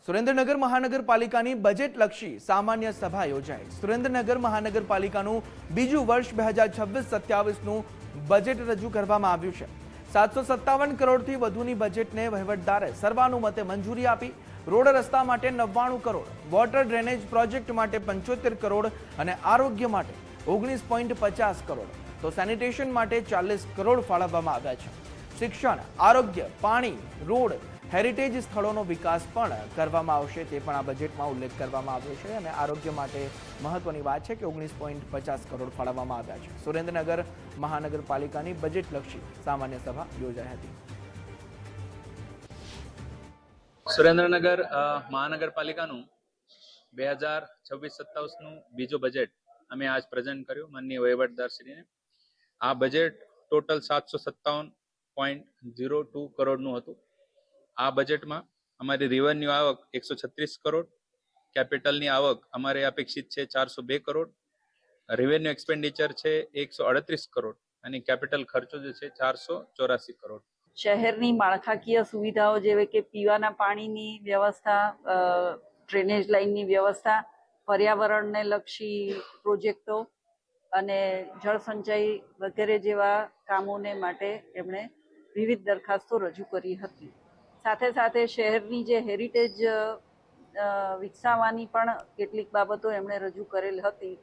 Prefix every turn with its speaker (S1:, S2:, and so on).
S1: સુરેન્દ્રનગર મહાનગરપાલિકાની બજેટલક્ષી સામાન્ય સભા યોજાઈ। સુરેન્દ્રનગર મહાનગરપાલિકાનું બીજું વર્ષ 2026-27નું બજેટ રજૂ કરવામાં આવ્યું છે। 757 કરોડથી વધુની બજેટને વહીવટદારે સર્વાનુમતે મંજૂરી આપી। રોડ રસ્તા માટે 99 કરોડ, વોટર ડ્રેનેજ પ્રોજેક્ટ માટે 75 કરોડ અને આરોગ્ય માટે 19.50 કરોડ તો સેનિટેશન માટે 40 કરોડ ફાળવવામાં આવ્યા છે। શિક્ષણ, આરોગ્ય, પાણી, રોડ, હેરિટેજ સ્થળોનો વિકાસ પણ કરવામાં આવશે તે પણ આ બજેટમાં ઉલ્લેખ કરવામાં આવ્યો છે અને આરોગ્ય માટે મહત્વની વાત છે કે 19.50 કરોડ ફાળવવામાં આવ્યા છે। સુરેન્દ્રનગર મહાનગરપાલિકાની બજેટલક્ષી સામાન્ય સભા યોજાઈ હતી।
S2: સુરેન્દ્રનગર મહાનગરપાલિકાનું 2026-27નું બીજું બજેટ અમે આજ પ્રેઝન્ટ કર્યું માનનીય વહીવટદારશ્રીને। આ બજેટ ટોટલ 757.02 કરોડનું હતું। આ બજેટમાં અમારી રેવન્યુ આવક 136 કરોડ, કેપિટલની આવક અમારે અપેક્ષિત છે 402 કરોડ, રેવન્યુ એક્સપેન્ડિચર છે 138 કરોડ અને કેપિટલ ખર્ચો જે છે 484 કરોડ।
S3: શહેરની માળખાકીય સુવિધાઓ જેવી કે પીવાના પાણીની વ્યવસ્થા, ડ્રેનેજ લાઇનની વ્યવસ્થા, પર્યાવરણને લક્ષી પ્રોજેક્ટો અને જળ સંચય વગેરે જેવા કામોને માટે એમણે વિવિધ દરખાસ્તો રજૂ કરી હતી। સાથે સાથે શહેરની જે હેરિટેજ વિકસાવવાની પણ કેટલીક બાબતો એમણે રજૂ કરેલ હતી।